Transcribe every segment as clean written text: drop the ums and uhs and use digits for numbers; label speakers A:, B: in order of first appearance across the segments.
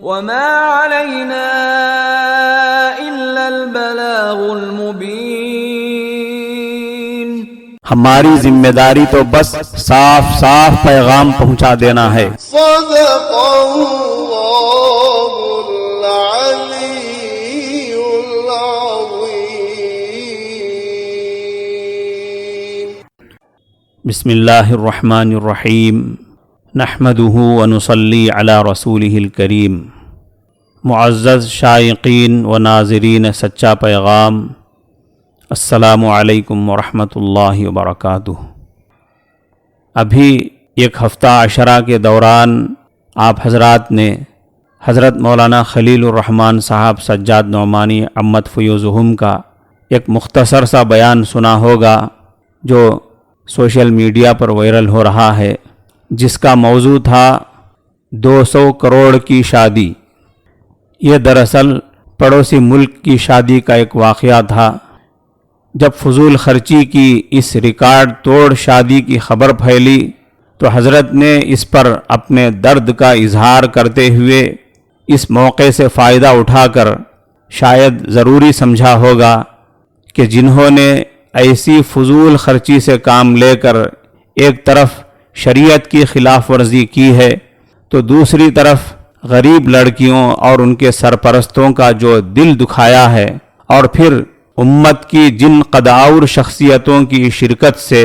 A: وما علينا إلا البلاغ المبين.
B: ہماری ذمہ داری تو بس صاف صاف پیغام پہنچا دینا ہے.
C: صدق اللہ العلی العظیم.
B: بسم اللہ الرحمن الرحیم. نحمده ونصلی علی رسولہ الکریم. معزز شائقین و ناظرین سچا پیغام، السلام علیکم ورحمۃ اللہ وبرکاتہ. ابھی ایک ہفتہ عشرہ کے دوران آپ حضرات نے حضرت مولانا خلیل الرحمن صاحب سجاد نعمانی عمت فیوزہم کا ایک مختصر سا بیان سنا ہوگا جو سوشل میڈیا پر وائرل ہو رہا ہے، جس کا موضوع تھا 200 کروڑ کی شادی. یہ دراصل پڑوسی ملک کی شادی کا ایک واقعہ تھا. جب فضول خرچی کی اس ریکارڈ توڑ شادی کی خبر پھیلی تو حضرت نے اس پر اپنے درد کا اظہار کرتے ہوئے اس موقع سے فائدہ اٹھا کر شاید ضروری سمجھا ہوگا کہ جنہوں نے ایسی فضول خرچی سے کام لے کر ایک طرف شریعت کی خلاف ورزی کی ہے تو دوسری طرف غریب لڑکیوں اور ان کے سرپرستوں کا جو دل دکھایا ہے، اور پھر امت کی جن قدآور شخصیتوں کی شرکت سے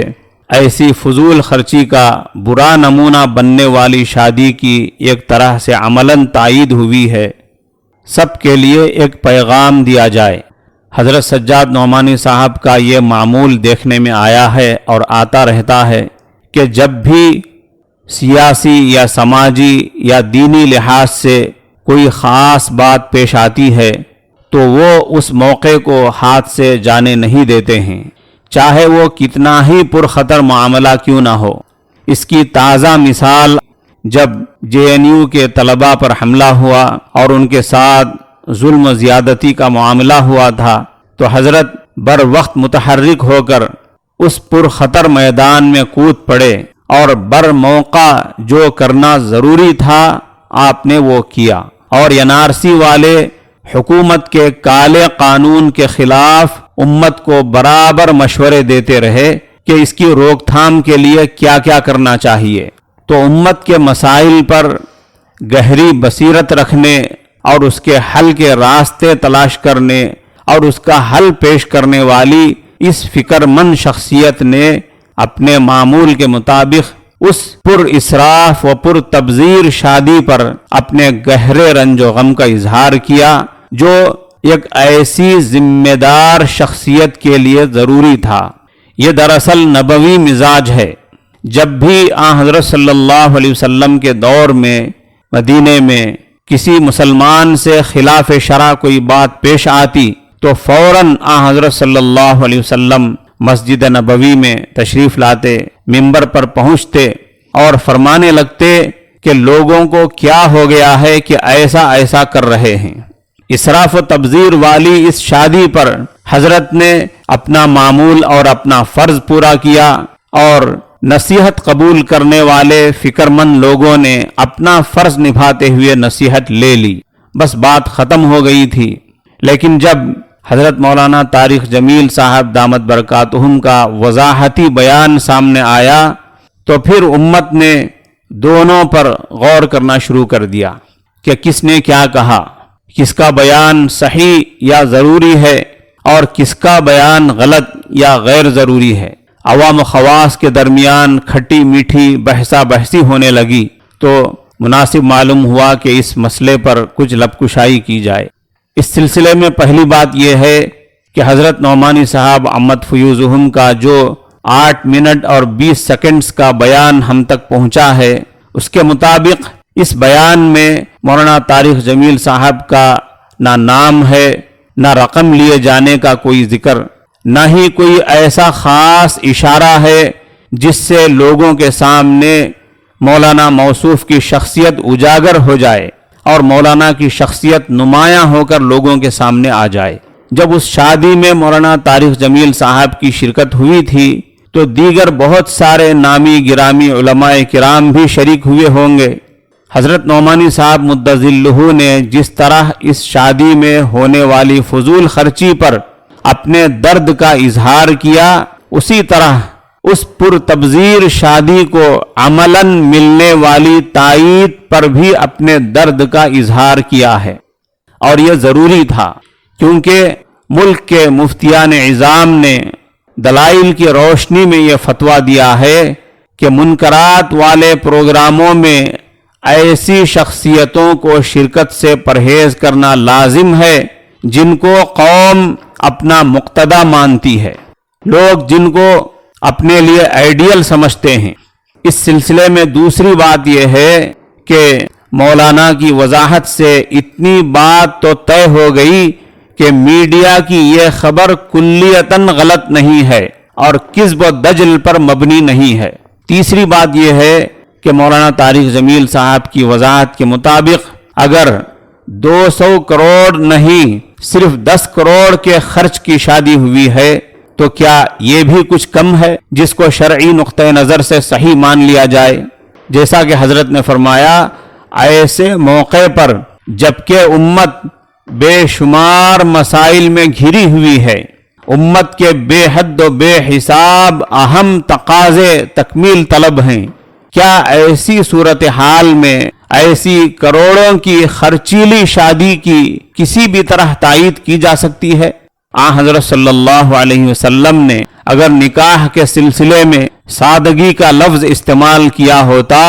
B: ایسی فضول خرچی کا برا نمونہ بننے والی شادی کی ایک طرح سے عملاً تائید ہوئی ہے، سب کے لیے ایک پیغام دیا جائے. حضرت سجاد نعمانی صاحب کا یہ معمول دیکھنے میں آیا ہے اور آتا رہتا ہے کہ جب بھی سیاسی یا سماجی یا دینی لحاظ سے کوئی خاص بات پیش آتی ہے تو وہ اس موقع کو ہاتھ سے جانے نہیں دیتے ہیں، چاہے وہ کتنا ہی پرخطر معاملہ کیوں نہ ہو. اس کی تازہ مثال جب JNU کے طلباء پر حملہ ہوا اور ان کے ساتھ ظلم و زیادتی کا معاملہ ہوا تھا تو حضرت بر وقت متحرک ہو کر اس پرخطر میدان میں کود پڑے اور بر موقع جو کرنا ضروری تھا آپ نے وہ کیا، اور NRC والے حکومت کے کالے قانون کے خلاف امت کو برابر مشورے دیتے رہے کہ اس کی روک تھام کے لیے کیا کیا کرنا چاہیے. تو امت کے مسائل پر گہری بصیرت رکھنے اور اس کے حل کے راستے تلاش کرنے اور اس کا حل پیش کرنے والی اس فکر مند شخصیت نے اپنے معمول کے مطابق اس پر اسراف و پر تبذیر شادی پر اپنے گہرے رنج و غم کا اظہار کیا جو ایک ایسی ذمہ دار شخصیت کے لیے ضروری تھا. یہ دراصل نبوی مزاج ہے. جب بھی آن حضرت صلی اللہ علیہ وسلم کے دور میں مدینے میں کسی مسلمان سے خلاف شرع کوئی بات پیش آتی تو فوراً آن حضرت صلی اللہ علیہ وسلم مسجد نبوی میں تشریف لاتے، منبر پر پہنچتے اور فرمانے لگتے کہ لوگوں کو کیا ہو گیا ہے کہ ایسا ایسا کر رہے ہیں. اسراف و تبذیر والی اس شادی پر حضرت نے اپنا معمول اور اپنا فرض پورا کیا، اور نصیحت قبول کرنے والے فکر مند لوگوں نے اپنا فرض نبھاتے ہوئے نصیحت لے لی. بس بات ختم ہو گئی تھی. لیکن جب حضرت مولانا طارق جمیل صاحب دامت برکاتہم کا وضاحتی بیان سامنے آیا تو پھر امت نے دونوں پر غور کرنا شروع کر دیا کہ کس نے کیا کہا، کس کا بیان صحیح یا ضروری ہے اور کس کا بیان غلط یا غیر ضروری ہے. عوام و خواص کے درمیان کھٹی میٹھی بحثا بحثی ہونے لگی تو مناسب معلوم ہوا کہ اس مسئلے پر کچھ لب کشائی کی جائے. اس سلسلے میں پہلی بات یہ ہے کہ حضرت نعمانی صاحب عمت فیوزہم کا جو 8 منٹ اور 20 سیکنڈز کا بیان ہم تک پہنچا ہے، اس کے مطابق اس بیان میں مولانا طارق جمیل صاحب کا نہ نام ہے، نہ رقم لیے جانے کا کوئی ذکر، نہ ہی کوئی ایسا خاص اشارہ ہے جس سے لوگوں کے سامنے مولانا موصوف کی شخصیت اجاگر ہو جائے اور مولانا کی شخصیت نمایاں ہو کر لوگوں کے سامنے آ جائے. جب اس شادی میں مولانا طارق جمیل صاحب کی شرکت ہوئی تھی تو دیگر بہت سارے نامی گرامی علماء کرام بھی شریک ہوئے ہوں گے. حضرت نعمانی صاحب مدظلہ نے جس طرح اس شادی میں ہونے والی فضول خرچی پر اپنے درد کا اظہار کیا، اسی طرح اس پرتبذیر شادی کو عملاً ملنے والی تائید پر بھی اپنے درد کا اظہار کیا ہے، اور یہ ضروری تھا کیونکہ ملک کے مفتیان عظام نے دلائل کی روشنی میں یہ فتویٰ دیا ہے کہ منکرات والے پروگراموں میں ایسی شخصیتوں کو شرکت سے پرہیز کرنا لازم ہے جن کو قوم اپنا مقتدی مانتی ہے، لوگ جن کو اپنے لیے آئیڈیل سمجھتے ہیں۔ اس سلسلے میں دوسری بات یہ ہے کہ مولانا کی وضاحت سے اتنی بات تو طے ہو گئی کہ میڈیا کی یہ خبر کلیتاً غلط نہیں ہے اور کذب و دجل پر مبنی نہیں ہے۔ تیسری بات یہ ہے کہ مولانا طارق جمیل صاحب کی وضاحت کے مطابق اگر 200 کروڑ نہیں صرف 10 کروڑ کے خرچ کی شادی ہوئی ہے تو کیا یہ بھی کچھ کم ہے جس کو شرعی نقطہ نظر سے صحیح مان لیا جائے؟ جیسا کہ حضرت نے فرمایا، ایسے موقع پر جبکہ امت بے شمار مسائل میں گھری ہوئی ہے، امت کے بے حد و بے حساب اہم تقاضے تکمیل طلب ہیں، کیا ایسی صورتحال میں ایسی کروڑوں کی خرچیلی شادی کی کسی بھی طرح تائید کی جا سکتی ہے؟ حضرت صلی اللہ علیہ وسلم نے اگر نکاح کے سلسلے میں سادگی کا لفظ استعمال کیا ہوتا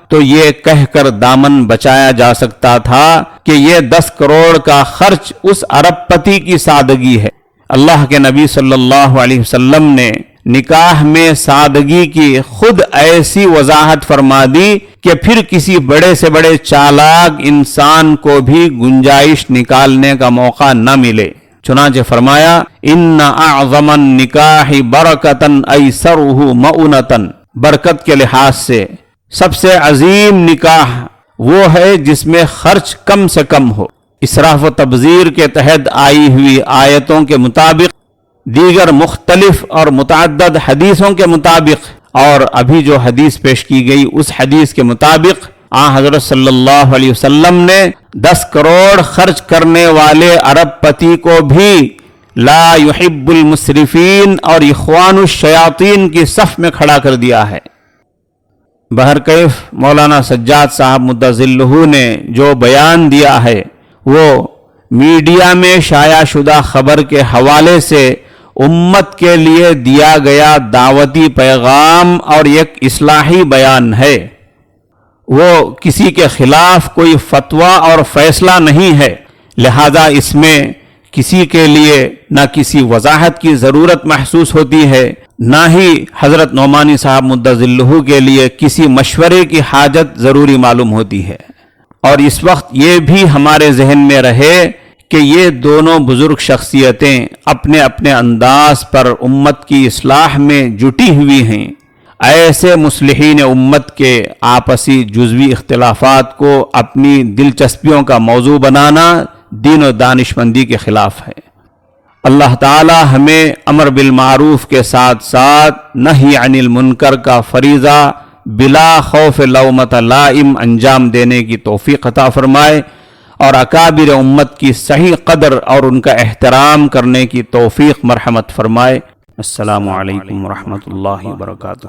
B: تو یہ کہہ کر دامن بچایا جا سکتا تھا کہ یہ 10 کروڑ کا خرچ اس ارب پتی کی سادگی ہے۔ اللہ کے نبی صلی اللہ علیہ وسلم نے نکاح میں سادگی کی خود ایسی وضاحت فرما دی کہ پھر کسی بڑے سے بڑے چالاک انسان کو بھی گنجائش نکالنے کا موقع نہ ملے۔ چنانچہ فرمایا، ان اعظم النکاح برکتن ایسرہ مؤنتن، برکت کے لحاظ سے سب سے عظیم نکاح وہ ہے جس میں خرچ کم سے کم ہو۔ اسراف و تبذیر کے تحت آئی ہوئی آیتوں کے مطابق، دیگر مختلف اور متعدد حدیثوں کے مطابق، اور ابھی جو حدیث پیش کی گئی اس حدیث کے مطابق، حضرت صلی اللہ علیہ وسلم نے 10 کروڑ خرچ کرنے والے ارب پتی کو بھی لا یحب المسرفین اور اخوان الشیاطین کی صف میں کھڑا کر دیا ہے۔ بہرکیف مولانا سجاد صاحب مدظلہ نے جو بیان دیا ہے وہ میڈیا میں شائع شدہ خبر کے حوالے سے امت کے لیے دیا گیا دعوتی پیغام اور ایک اصلاحی بیان ہے، وہ کسی کے خلاف کوئی فتویٰ اور فیصلہ نہیں ہے، لہذا اس میں کسی کے لیے نہ کسی وضاحت کی ضرورت محسوس ہوتی ہے، نہ ہی حضرت نعمانی صاحب مدظلہ کے لیے کسی مشورے کی حاجت ضروری معلوم ہوتی ہے۔ اور اس وقت یہ بھی ہمارے ذہن میں رہے کہ یہ دونوں بزرگ شخصیتیں اپنے اپنے انداز پر امت کی اصلاح میں جٹی ہوئی ہیں۔ ایسے مصلحین امت کے آپسی جزوی اختلافات کو اپنی دلچسپیوں کا موضوع بنانا دین و دانشمندی کے خلاف ہے۔ اللہ تعالی ہمیں امر بالمعروف کے ساتھ ساتھ نہی عن المنکر کا فریضہ بلا خوف لومۃ لائم انجام دینے کی توفیق عطا فرمائے، اور اکابر امت کی صحیح قدر اور ان کا احترام کرنے کی توفیق مرحمت فرمائے۔ السلام علیکم ورحمۃ اللہ وبرکاتہ۔